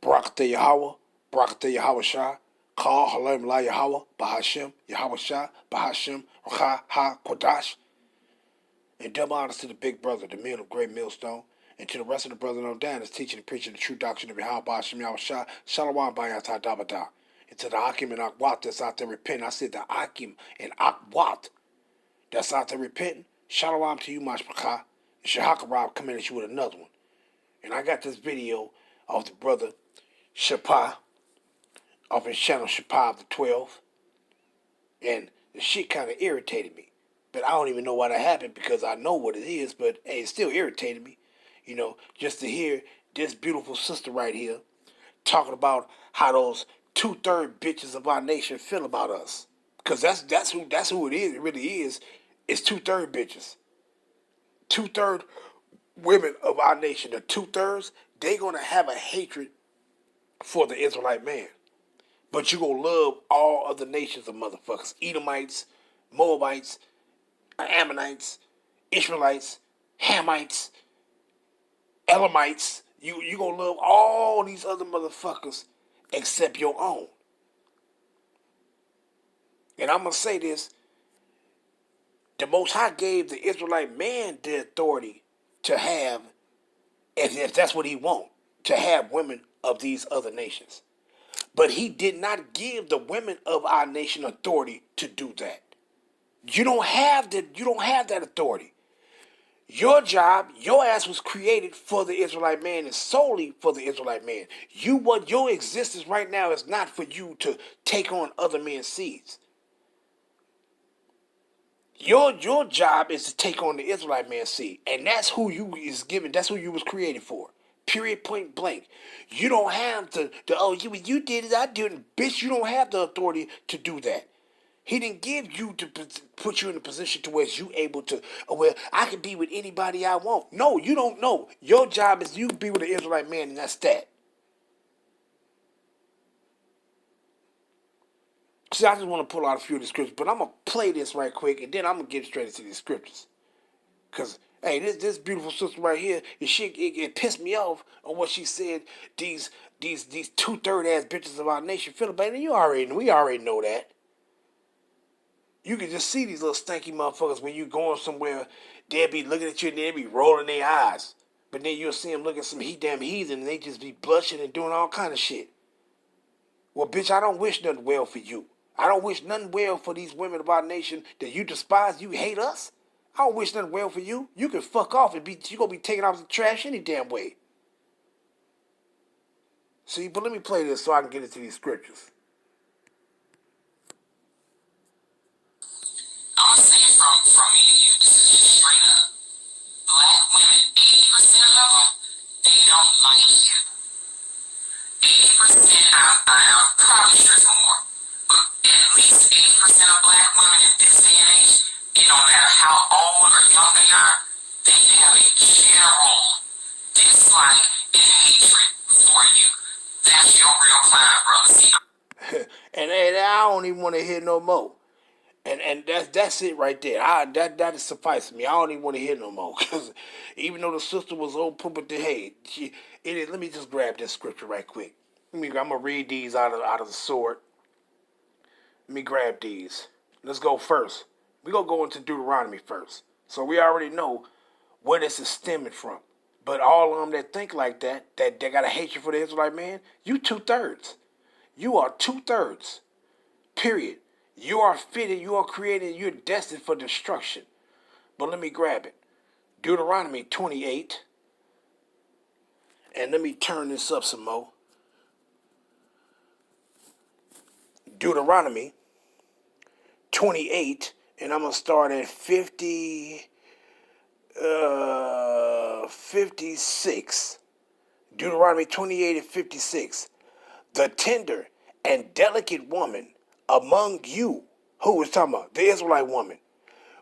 Barakatah Yahweh, Barakatah Yahweh Shah, Kal Halim La Yahweh, Bahashem, Yahweh Shah, Bahashem, Racha Ha Kodash. And double honors to the big brother, the mill of great millstone, and to the rest of the brothers on down that's teaching and preaching the true doctrine of Yahweh Bahashem Yahweh Shah, Shalom Bayatah Dabada. And to the Akim and Akwat that's out there repenting, I said the Akim and Akwat that's out there repenting, Shalom to you, Mashpachah, and Shahakarab coming at you with another one. And I got this video of the brother Shapah, off his channel Shapah of the 12, and the shit kind of irritated me. But I don't even know why that happened because I know what it is, but hey, it still irritated me. You know, just to hear this beautiful sister right here talking about how those 2/3 bitches of our nation feel about us. Because that's who it is. It really is. It's 2/3 bitches. 2/3 women of our nation, the 2/3, they gonna have a hatred for the Israelite man. But you gonna love all other nations of motherfuckers. Edomites, Moabites, Ammonites, Israelites, Hamites, Elamites. You gonna love all these other motherfuckers except your own. And I'm gonna say this. The Most High gave the Israelite man the authority to have, if that's what he wants, to have women of these other nations. But he did not give the women of our nation authority to do that. You don't have that authority. Your job, your ass was created for the Israelite man and solely for the Israelite man. What your existence right now is not for you to take on other men's seeds. Your job is to take on the Israelite man's seed. And that's who you was created for. Period, point blank. You don't have you did it, I didn't. Bitch, you don't have the authority to do that. He didn't give you to put you in a position to where you able to, I can be with anybody I want. No, you don't know. Your job is you be with an Israelite man, and that's that. See, I just want to pull out a few of the scriptures, but I'm going to play this right quick, and then I'm going to get straight into these scriptures. Because, hey, this beautiful sister right here, it pissed me off on what she said these 2/3 ass bitches of our nation feel about it. We already know that. You can just see these little stanky motherfuckers when you going somewhere, they'll be looking at you and they'll be rolling their eyes. But then you'll see them look at some damn heathen and they just be blushing and doing all kind of shit. Well, bitch, I don't wish nothing well for you. I don't wish nothing well for these women of our nation that you despise, you hate us. I don't wish nothing well for you. You can fuck off and you gonna be taken out of the trash any damn way. See, but let me play this so I can get into these scriptures. I'm gonna say it from me to you. This is just straight up. Black women, 80% of them, they don't like you. 80%, I'm probably sure it's more, but at least 80% of black women in this day and age, it don't matter how old or young they are, they have a general dislike and hatred for you. That's your real client, brother. See, and I don't even want to hear no more. And that's it right there. That is suffice me. I don't even want to hear no more. Because even though the sister was old poop at the head, let me just grab this scripture right quick. I'm going to read these out of the sword. Let me grab these. Let's go first. We're going to go into Deuteronomy first. So we already know where this is stemming from. But all of them that think like that they got a hatred for the Israelite man, you 2/3. You are 2/3. Period. You are fitted, you are created, you're destined for destruction. But let me grab it. Deuteronomy 28. And let me turn this up some more. Deuteronomy 28. And I'm going to start at 56. Deuteronomy 28 and 56. The tender and delicate woman among you, who was talking about the Israelite woman,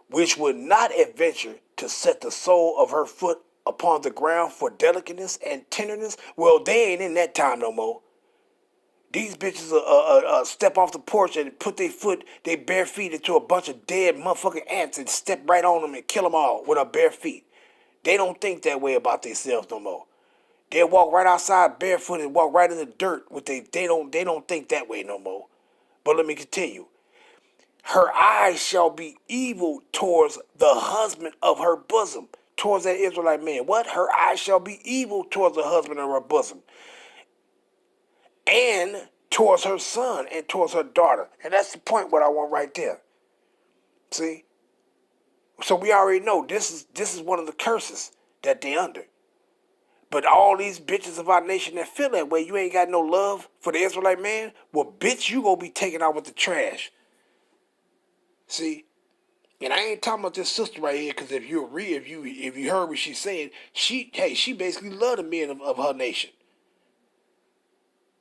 which would not adventure to set the sole of her foot upon the ground for delicateness and tenderness. Well, they ain't in that time no more. These bitches step off the porch and put their bare feet into a bunch of dead motherfucking ants and step right on them and kill them all with their bare feet. They don't think that way about themselves no more. They'll walk right outside barefoot and walk right in the dirt. With they don't think that way no more. But let me continue. Her eyes shall be evil towards the husband of her bosom, towards that Israelite man. What? Her eyes shall be evil towards the husband of her bosom, and towards her son and towards her daughter. And that's the point what I want right there. See? So we already know this is one of the curses that they under. But all these bitches of our nation that feel that way, you ain't got no love for the Israelite man, well, bitch, you gonna be taken out with the trash. See? And I ain't talking about this sister right here, because if you heard what she's saying, she basically loved the men of her nation.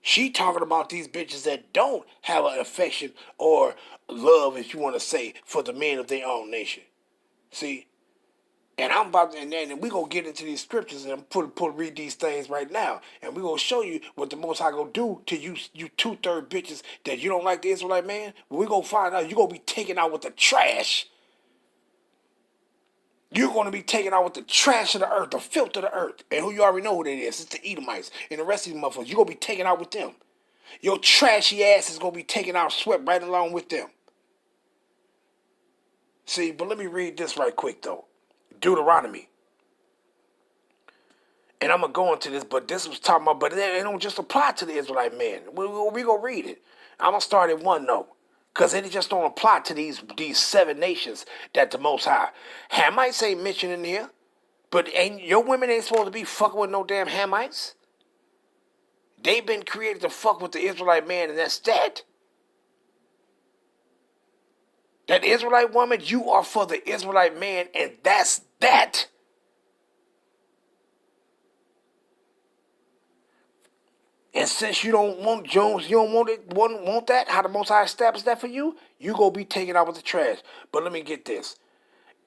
She talking about these bitches that don't have an affection or love, if you want to say, for the men of their own nation. See? And I'm about to, and we're going to get into these scriptures and read these things right now. And we're going to show you what the Most High going to do to you two-third bitches that you don't like the Israelite man. We're going to find out you're going to be taken out with the trash. You're going to be taken out with the trash of the earth, the filth of the earth. And who you already know who that is. It's the Edomites and the rest of these motherfuckers. You're going to be taken out with them. Your trashy ass is going to be taken out, swept right along with them. See, but let me read this right quick, though. Deuteronomy. And I'm going to go into this, but this was talking about, but it don't just apply to the Israelite man. We're going to read it. I'm going to start at 1, though. Because it just don't apply to these 7 nations that the Most High. Hamites ain't mentioned in here. But your women ain't supposed to be fucking with no damn Hamites. They've been created to fuck with the Israelite man, and that's that. That Israelite woman, you are for the Israelite man, and that's that. And since you don't want Jones, you don't want that, how the Most High established that for you, you gonna be taken out with the trash. But let me get this.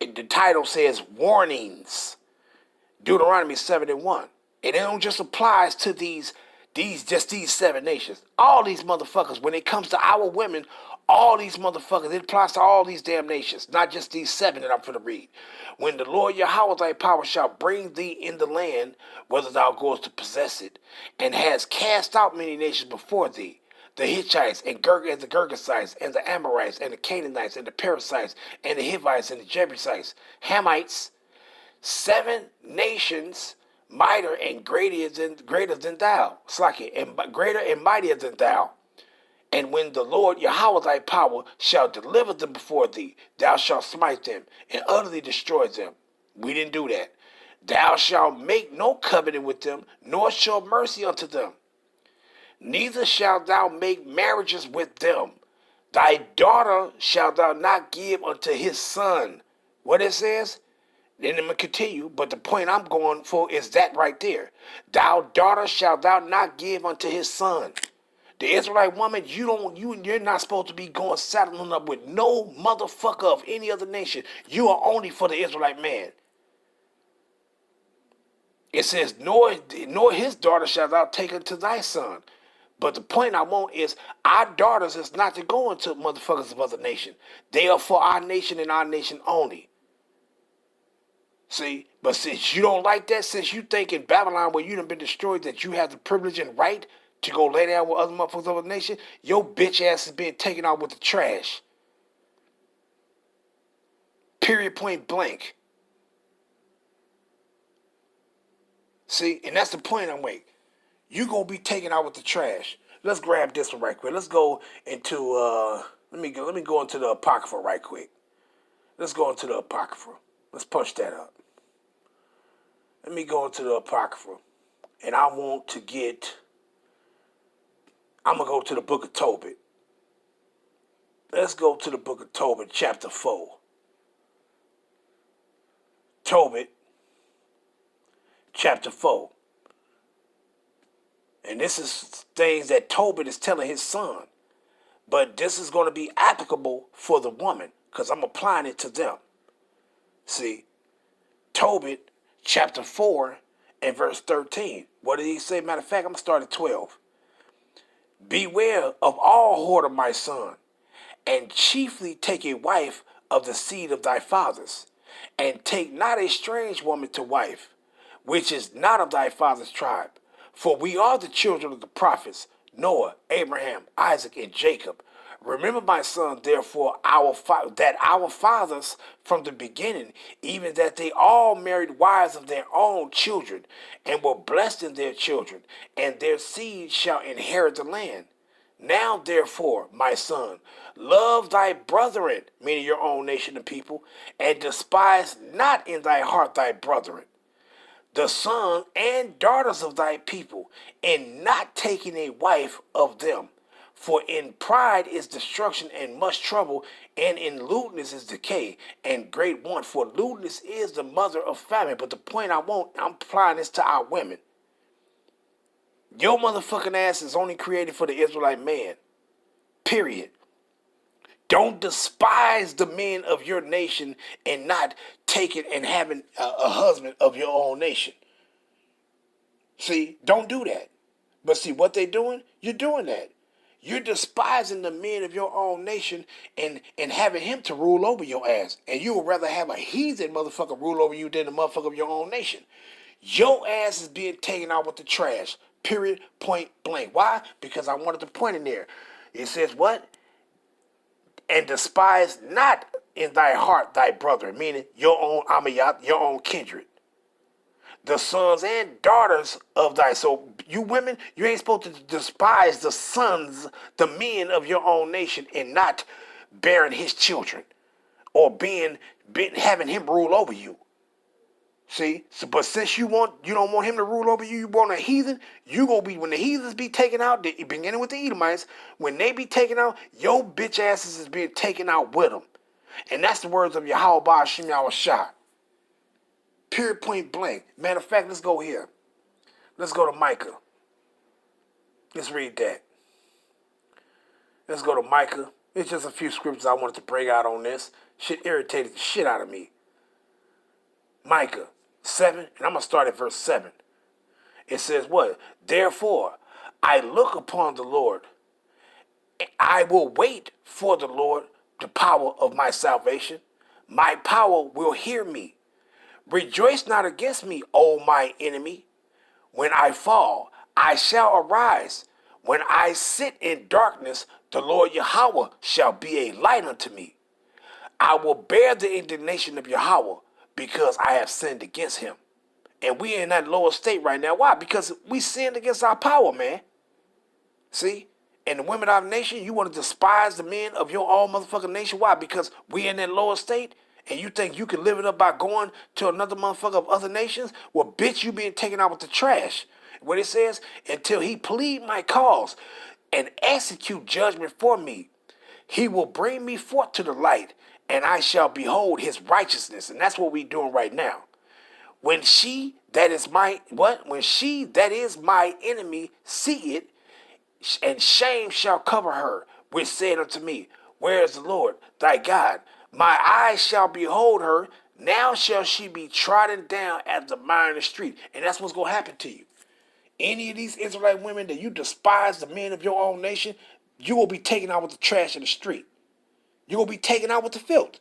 The title says warnings. Deuteronomy 7:1. And it don't just applies to these 7 nations. All these motherfuckers, when it comes to our women, all these motherfuckers, it applies to all these damn nations, not just these 7 that I'm finna read. When the Lord Yahweh thy power shall bring thee in the land, whether thou goest to possess it, and has cast out many nations before thee, the Hittites and the Girgasites and the Amorites and the Canaanites and the Perizzites and the Hivites and the Jebusites, Hamites, 7 nations mightier and greater than thou, and greater and mightier than thou. And when the Lord Yahweh thy power shall deliver them before thee, thou shalt smite them and utterly destroy them. We didn't do that. Thou shalt make no covenant with them, nor show mercy unto them. Neither shalt thou make marriages with them. Thy daughter shalt thou not give unto his son. What it says? Then I'm going to continue, but the point I'm going for is that right there. Thou daughter shalt thou not give unto his son. The Israelite woman, you're not supposed to be going saddling up with no motherfucker of any other nation. You are only for the Israelite man. It says, nor his daughter shalt thou take unto thy son. But the point I want is, our daughters is not to go into motherfuckers of other nation. They are for our nation and our nation only. See, but since you don't like that, since you think in Babylon where you done been destroyed that you have the privilege and right to go lay down with other motherfuckers of other nation, your bitch ass is being taken out with the trash. Period, point blank. See, and that's the point I'm making. You gonna be taken out with the trash. Let's grab this one right quick. Let's go into let me go into the Apocrypha right quick. Let's go into the Apocrypha. Let's punch that up. Let me go into the Apocrypha. And I'm going to go to the book of Tobit. Let's go to the book of Tobit, chapter 4. Tobit, chapter 4. And this is things that Tobit is telling his son. But this is going to be applicable for the woman, because I'm applying it to them. See, Tobit, chapter 4, and verse 13. What did he say? Matter of fact, I'm going to start at 12. Beware of all whoredom, my son, and chiefly take a wife of the seed of thy fathers, and take not a strange woman to wife, which is not of thy father's tribe, For we are the children of the prophets, Noah, Abraham, Isaac, and Jacob. Remember, my son, therefore, that our fathers from the beginning, even that they all married wives of their own children, and were blessed in their children, and their seed shall inherit the land. Now, therefore, my son, love thy brethren, meaning your own nation and people, and despise not in thy heart thy brethren, the sons and daughters of thy people, and not taking a wife of them. For in pride is destruction and much trouble, and in lewdness is decay and great want. For lewdness is the mother of famine. But the point I'm applying this to our women. Your motherfucking ass is only created for the Israelite man. Period. Don't despise the men of your nation and not taking and having a husband of your own nation. See, don't do that. But see what they doing? You're doing that. You're despising the men of your own nation and having him to rule over your ass. And you would rather have a heathen motherfucker rule over you than the motherfucker of your own nation. Your ass is being taken out with the trash. Period. Point blank. Why? Because I wanted to point in there. It says what? And despise not in thy heart thy brother, meaning your own Amayat, your own kindred. The sons and daughters of thy. So you women, you ain't supposed to despise the sons, the men of your own nation, and not bearing his children or having him rule over you. See, so, but since you don't want him to rule over you, you want a heathen. You gonna be when the heathens be taken out, beginning with the Edomites. When they be taken out, your bitch asses is being taken out with them, and that's the words of Yahweh Ba'Shem Yahushua. Period. Point blank. Matter of fact, let's go here. Let's go to Micah. Let's read that. Let's go to Micah. It's just a few scriptures I wanted to bring out on this. Shit irritated the shit out of me. Micah 7, and I'm going to start at verse 7. It says what? Therefore, I look upon the Lord. I will wait for the Lord, the power of my salvation. My power will hear me. Rejoice not against me, O my enemy. When I fall, I shall arise. When I sit in darkness, the Lord Yahweh shall be a light unto me. I will bear the indignation of Yahweh because I have sinned against him. And we in that lower state right now. Why? Because we sinned against our power, man. See? And the women of our nation, you want to despise the men of your own motherfucking nation. Why? Because we in that lower state and you think you can live it up by going to another motherfucker of other nations? Well, bitch, you being taken out with the trash. What it says, until he plead my cause and execute judgment for me, he will bring me forth to the light, and I shall behold his righteousness. And that's what we're doing right now. When she that is my enemy see it, and shame shall cover her, which said unto me, where is the Lord thy God? My eyes shall behold her. Now shall she be trodden down as the mire in the street. And that's what's going to happen to you. Any of these Israelite women that you despise the men of your own nation, you will be taken out with the trash in the street. You will be taken out with the filth.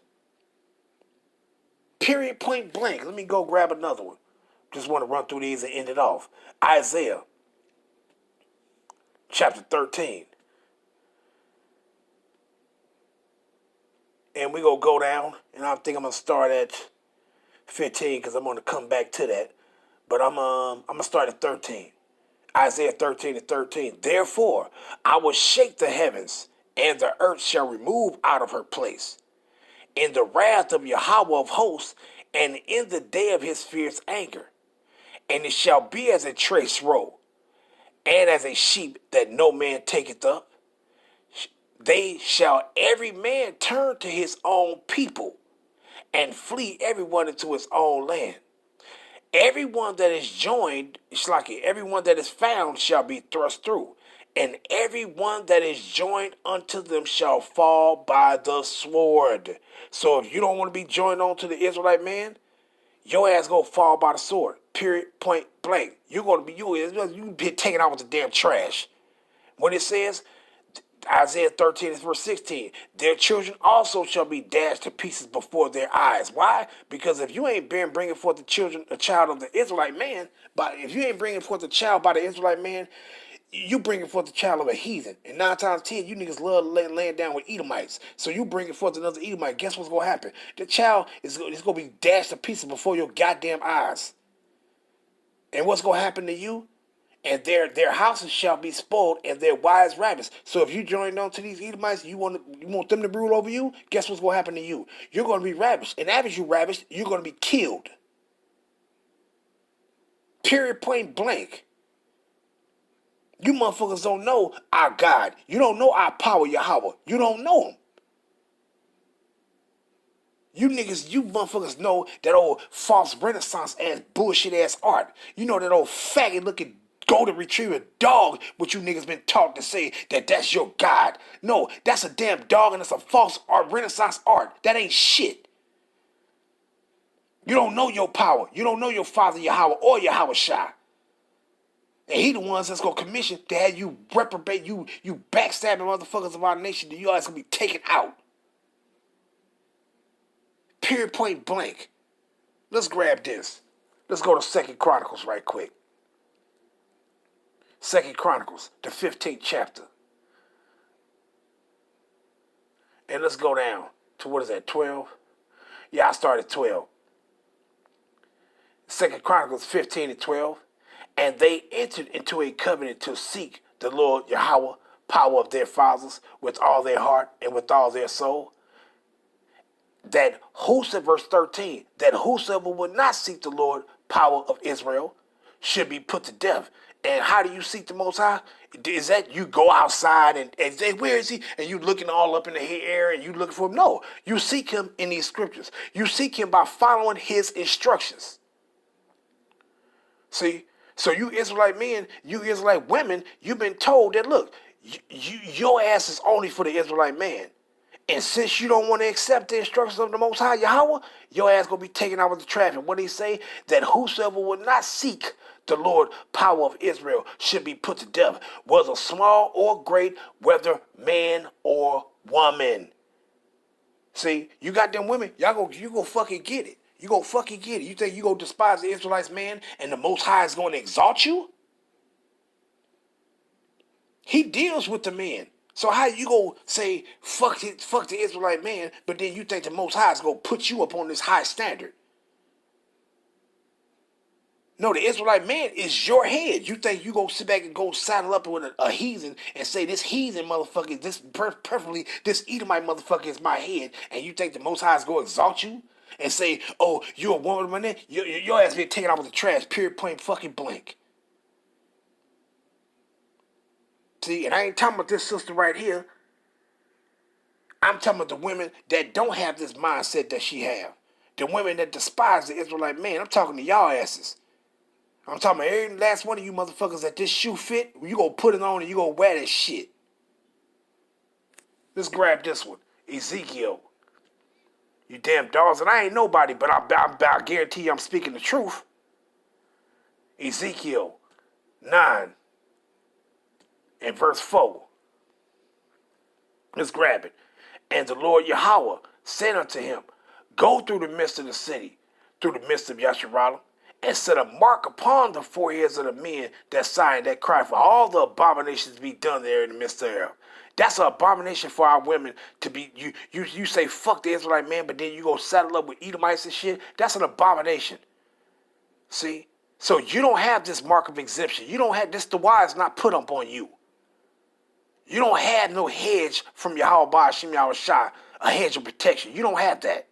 Period. Point blank. Let me go grab another one. Just want to run through these and end it off. Isaiah chapter 13. And we're going to go down, and I think I'm going to start at 15 because I'm going to come back to that. But I'm going to start at 13. Isaiah 13:13. Therefore, I will shake the heavens, and the earth shall remove out of her place. In the wrath of Yahweh of hosts, and in the day of his fierce anger. And it shall be as a trace row, and as a sheep that no man taketh up. They shall every man turn to his own people, and flee everyone into his own land. Everyone that is joined, everyone that is found shall be thrust through, and everyone that is joined unto them shall fall by the sword. So if you don't want to be joined on to the Israelite man, your ass gonna fall by the sword. Period. Point blank. You're gonna be you be taken out with the damn trash. When it says, Isaiah 13 verse 16. Their children also shall be dashed to pieces before their eyes. Why? Because if you ain't been bringing forth a child of the Israelite man, but if you ain't bringing forth a child by the Israelite man, you bringing forth the child of a heathen. And 9 times 10, you niggas love laying down with Edomites. So you bringing forth another Edomite. Guess what's going to happen? The child is going to be dashed to pieces before your goddamn eyes. And what's going to happen to you? And their houses shall be spoiled, and their wives ravished. So if you join on to these Edomites, you want them to rule over you. Guess what's going to happen to you? You're going to be ravished, and after you ravished, you're going to be killed. Period. Point blank. You motherfuckers don't know our God. You don't know our power, Yahweh. You don't know him. You motherfuckers know that old false Renaissance ass bullshit ass art. You know that old faggot looking golden retriever dog, which you niggas been taught to say that that's your God. No, that's a damn dog and it's a false art, Renaissance art. That ain't shit. You don't know your power. You don't know your father Yahweh or Yahweh Shai. And he the ones that's gonna commission to have you reprobate, you backstabbing motherfuckers of our nation, that you guys gonna be taken out. Period, point blank. Let's grab this. Let's go to 2nd Chronicles right quick. 2nd Chronicles, the 15th chapter. And let's go down to, what is that, 12? Yeah, I started 12. 2nd Chronicles 15 and 12. And they entered into a covenant to seek the Lord Yahweh, power of their fathers, with all their heart and with all their soul. That whosoever, verse 13, that whosoever would not seek the Lord, power of Israel, should be put to death. And how do you seek the Most High? Is that you go outside and say, where is he? And you looking all up in the air and you looking for him? No, you seek him in these scriptures. You seek him by following his instructions. See? So you Israelite men, you Israelite women, you've been told that, look, your ass is only for the Israelite man. And since you don't want to accept the instructions of the Most High Yahweh, your ass going to be taken out of the traffic. What did he say? That whosoever would not seek the Lord, power of Israel, should be put to death, whether small or great, whether man or woman. See, you got them women, you go fucking get it. You go fucking get it. You think you go despise the Israelites, man, and the Most High is going to exalt you? He deals with the men. So how you go say fuck the Israelite man, but then you think the Most High is going to put you up on this high standard? No, the Israelite man is your head. You think you go sit back and go saddle up with a heathen and say this heathen motherfucker, preferably this Edomite motherfucker is my head, and you think the Most High is going to exalt you? And say, oh, you're a woman, man, your ass being taken out with the trash, period, point fucking blank. See, and I ain't talking about this sister right here. I'm talking about the women that don't have this mindset that she have. The women that despise the Israelite man. I'm talking to y'all asses. I'm talking about every last one of you motherfuckers that this shoe fit, you gonna put it on and you gonna wear this shit. Let's grab this one. Ezekiel. You damn dogs, and I ain't nobody, but I guarantee you I'm speaking the truth. Ezekiel 9 and verse 4. Let's grab it. And the Lord Yahweh said unto him, go through the midst of the city, through the midst of Yasharal, and set a mark upon the foreheads of the men that sigh and that cry, for all the abominations to be done there in the midst thereof. That's an abomination for our women to be. You say fuck the Israelite man, but then you go saddle up with Edomites and shit. That's an abomination. See? So you don't have this mark of exemption. You don't have this. The wise not put up on you. You don't have no hedge from Yahweh Ba'ashim Yahweh Shai, a hedge of protection. You don't have that.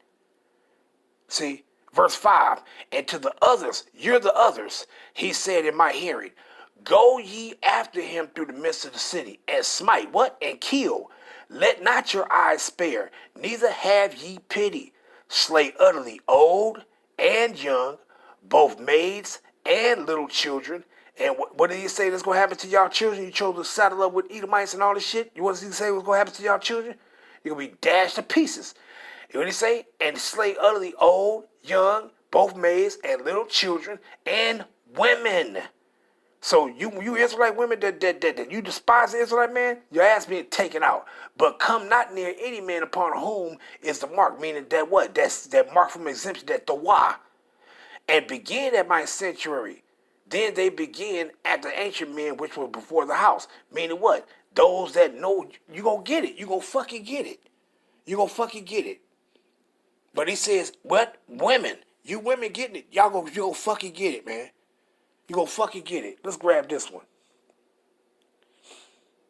See? Verse 5, and to the others, you're the others, he said in my hearing, go ye after him through the midst of the city, and smite, what? And kill. Let not your eyes spare, neither have ye pity. Slay utterly old and young, both maids and little children. And what did he say that's going to happen to y'all children? You chose to saddle up with Edomites and all this shit? You want to say what's going to happen to y'all children? You're going to be dashed to pieces. What did he say? And slay utterly old, young, both maids and little children and women. So you Israelite women that you despise the Israelite man, your ass being taken out. But come not near any man upon whom is the mark, meaning that what? That's that mark from exemption, that the wah. And begin at my sanctuary. Then they begin at the ancient men which were before the house. Meaning what? Those that know you gonna get it. You gonna fucking get it. You gonna fucking get it. But he says, what? Women. You women getting it. You gonna fucking get it, man. You gonna fucking get it. Let's grab this one.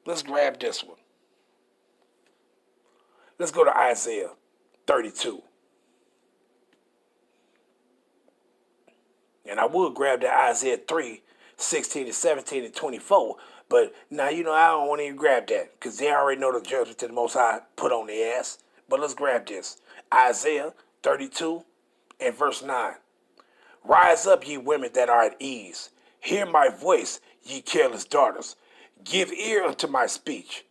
Let's grab this one. Let's go to Isaiah 32. And I would grab that Isaiah 3, 16 to 17 and 24. But now, I don't want to even grab that because they already know the judgment that the Most High put on their ass. But let's grab this. Isaiah 32 and verse 9. Rise up, ye women that are at ease. Hear my voice, ye careless daughters. Give ear unto my speech.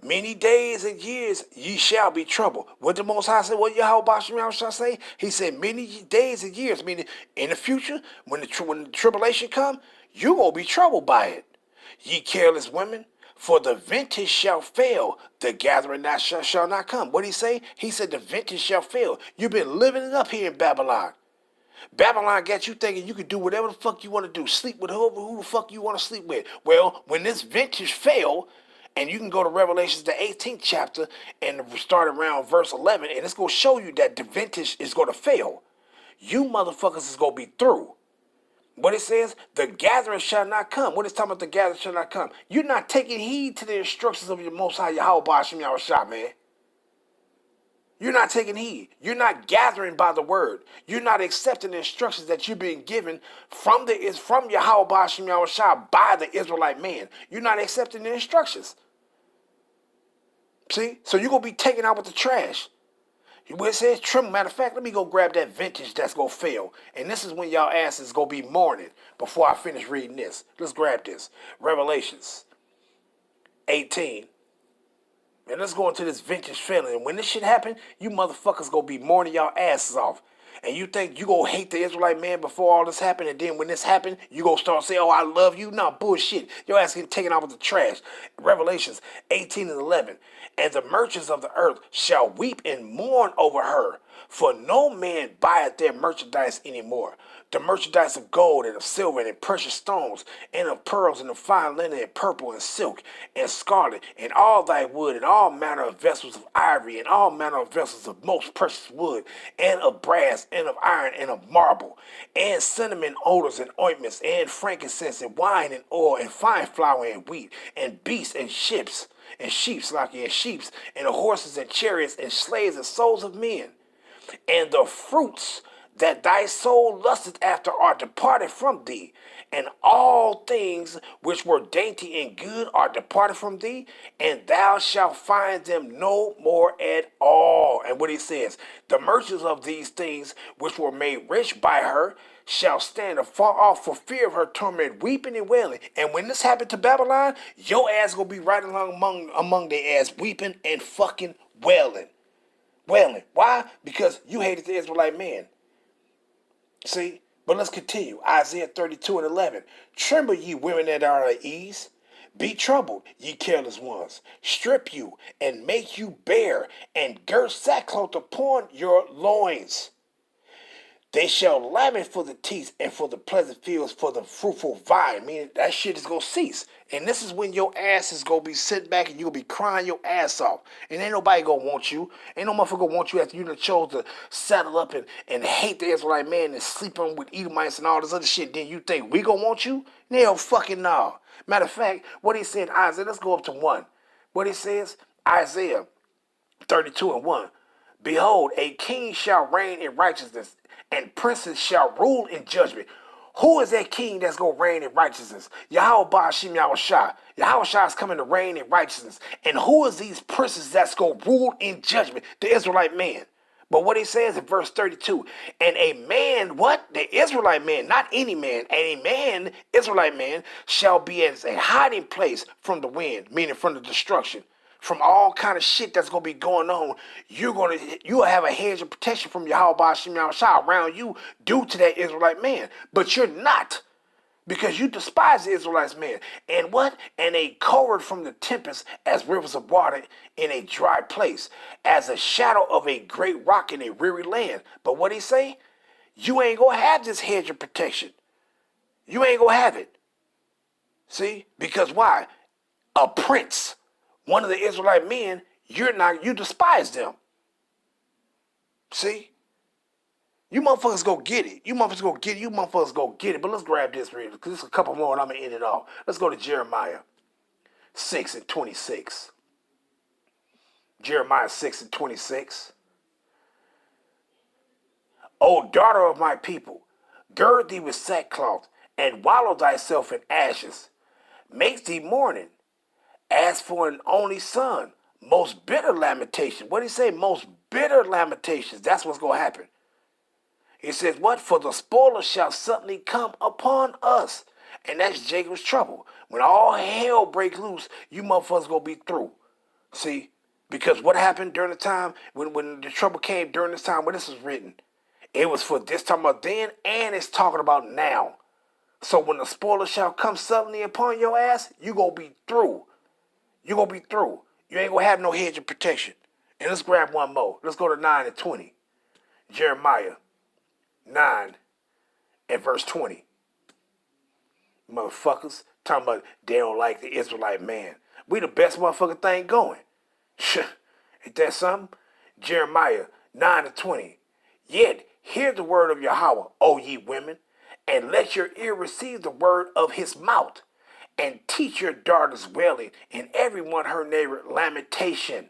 Many days and years ye shall be troubled. What the Most High said, what Yahweh shall say? He said many days and years, meaning in the future, when the tribulation come, you will be troubled by it. Ye careless women, for the vintage shall fail, the gathering shall not come. What did he say? He said the vintage shall fail. You've been living it up here in Babylon. Babylon got you thinking you can do whatever the fuck you want to do. Sleep with who the fuck you want to sleep with. Well, when this vintage fail, and you can go to Revelations, the 18th chapter, and start around verse 11, and it's going to show you that the vintage is going to fail. You motherfuckers is going to be through. What it says, the gathering shall not come. What it's talking about, the gathering shall not come. You're not taking heed to the instructions of your Most High Yahweh Ba'ashem Yahushua, man. You're not taking heed. You're not gathering by the word. You're not accepting the instructions that you're being given from Yahweh Ba'ashem Yahushua by the Israelite man. You're not accepting the instructions. See? So you're going to be taken out with the trash. Where it says trim, matter of fact, let me go grab that vintage that's going to fail. And this is when y'all asses going to be mourning before I finish reading this. Let's grab this. Revelations 18. And let's go into this vintage failing. And when this shit happen, you motherfuckers going to be mourning y'all asses off. And you think you going to hate the Israelite man before all this happened, and then when this happened, you going to start saying, oh, I love you? No, bullshit. Your ass getting taken out with the trash. Revelations 18 and 11. And the merchants of the earth shall weep and mourn over her, for no man buyeth their merchandise anymore. The merchandise of gold and of silver and of precious stones and of pearls and of fine linen and purple and silk and scarlet and all thy wood and all manner of vessels of ivory and all manner of vessels of most precious wood and of brass and of iron and of marble and cinnamon odors and ointments and frankincense and wine and oil and fine flour and wheat and beasts and ships and sheeps and horses and chariots and slaves and souls of men. And the fruits that thy soul lusteth after are departed from thee, and all things which were dainty and good are departed from thee, and thou shalt find them no more at all. And what he says, the merchants of these things which were made rich by her shall stand afar off for fear of her torment, weeping and wailing. And when this happened to Babylon, your ass gonna be right along among their ass, weeping and fucking wailing. Why? Because you hated the Israelite man. See? But let's continue. Isaiah 32 and 11. Tremble, ye women that are at ease. Be troubled, ye careless ones. Strip you and make you bare, and gird sackcloth upon your loins. They shall lament for the teeth and for the pleasant fields, for the fruitful vine. Meaning that shit is going to cease. And this is when your ass is going to be sitting back and you'll be crying your ass off. And ain't nobody going to want you. Ain't no motherfucker want you after you done chose to settle up and hate the Israelite man and sleep on with Edomites and all this other shit. Then you think we going to want you? No, fucking no. Matter of fact, what he said in Isaiah, let's go up to 1. What he says, Isaiah 32 and 1. Behold, a king shall reign in righteousness, and princes shall rule in judgment. Who is that king that's going to reign in righteousness? Yahweh Ba'ashem Yahushua. Yahushua is coming to reign in righteousness. And who is these princes that's going to rule in judgment? The Israelite man. But what he says in verse 32, and a man, what? The Israelite man, not any man, and a man, Israelite man, shall be as a hiding place from the wind, meaning from the destruction. From all kind of shit that's going to be going on, you'll have a hedge of protection from Yahweh Ba'ashem Yahushua around you due to that Israelite man. But you're not. Because you despise the Israelites, man. And what? And they cowered from the tempest as rivers of water in a dry place, as a shadow of a great rock in a weary land. But what he say? You ain't gonna have this hedge of protection. You ain't gonna have it. See? Because why? A prince, one of the Israelite men, you despise them. See? You motherfuckers go get it. You motherfuckers go get it. You motherfuckers go get it. But let's grab this real, because there's a couple more and I'm going to end it off. Let's go to Jeremiah 6 and 26. Jeremiah 6 and 26. O daughter of my people, gird thee with sackcloth, and wallow thyself in ashes. Make thee mourning, as for an only son. Most bitter lamentation. What did he say? Most bitter lamentations. That's what's going to happen. It says, what? For the spoiler shall suddenly come upon us. And that's Jacob's trouble. When all hell breaks loose, you motherfuckers gonna be through. See? Because what happened during the time, when the trouble came during this time when this was written, it was for this time about then, and it's talking about now. So when the spoiler shall come suddenly upon your ass, you gonna be through. You gonna be through. You ain't gonna have no hedge of protection. And let's grab one more. Let's go to 9 and 20. Jeremiah 9 and verse 20. Motherfuckers talking about they don't like the Israelite man. We the best motherfucking thing going. Ain't that something? Jeremiah 9 and 20. Yet hear the word of Yahweh, O ye women, and let your ear receive the word of his mouth, and teach your daughters wailing, and everyone her neighbor lamentation.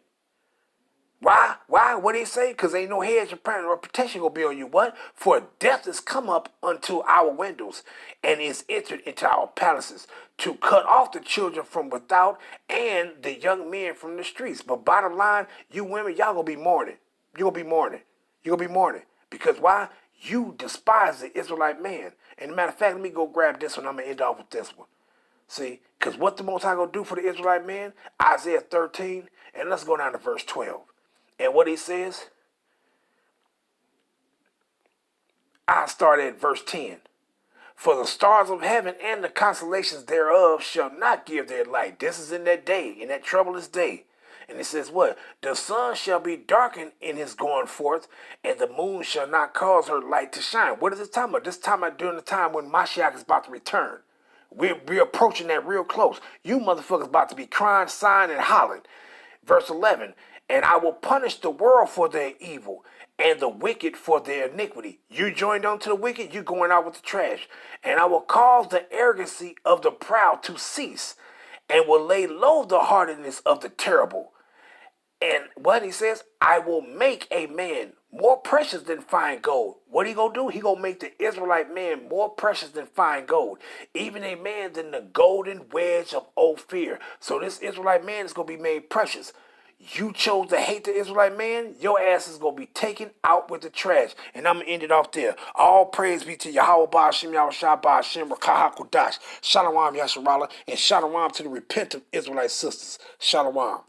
Why? Why? What did he say? Because ain't no hedge of protection gonna be on you. What? For death is come up unto our windows, and is entered into our palaces, to cut off the children from without, and the young men from the streets. But bottom line, you women, y'all gonna be mourning. You gonna be mourning. You gonna be mourning. Because why? You despise the Israelite man. And matter of fact, let me go grab this one. I'm gonna end off with this one. See, because what the Most High gonna do for the Israelite man? Isaiah 13, and let's go down to verse 12. And what he says, I start at verse 10. For the stars of heaven and the constellations thereof shall not give their light. This is in that day, in that troublous day. And it says what? The sun shall be darkened in his going forth, and the moon shall not cause her light to shine. What is this time about? This time about during the time when Mashiach is about to return. We're approaching that real close. You motherfuckers about to be crying, sighing, and hollering. Verse 11. And I will punish the world for their evil, and the wicked for their iniquity. You joined on to the wicked, you going out with the trash. And I will cause the arrogancy of the proud to cease, and will lay low the hardiness of the terrible. And what he says, I will make a man more precious than fine gold. What he gonna do? He gonna make the Israelite man more precious than fine gold, even a man than the golden wedge of Ophir. So this Israelite man is gonna be made precious. You chose to hate the Israelite man, your ass is going to be taken out with the trash. And I'm going to end it off there. All praise be to Yahweh Ba'ashem, Yahweh Shah Ba'ashem, Rakaha Kudash, Shalom Yasharala, and Shalom to the repentant Israelite sisters. Shalom.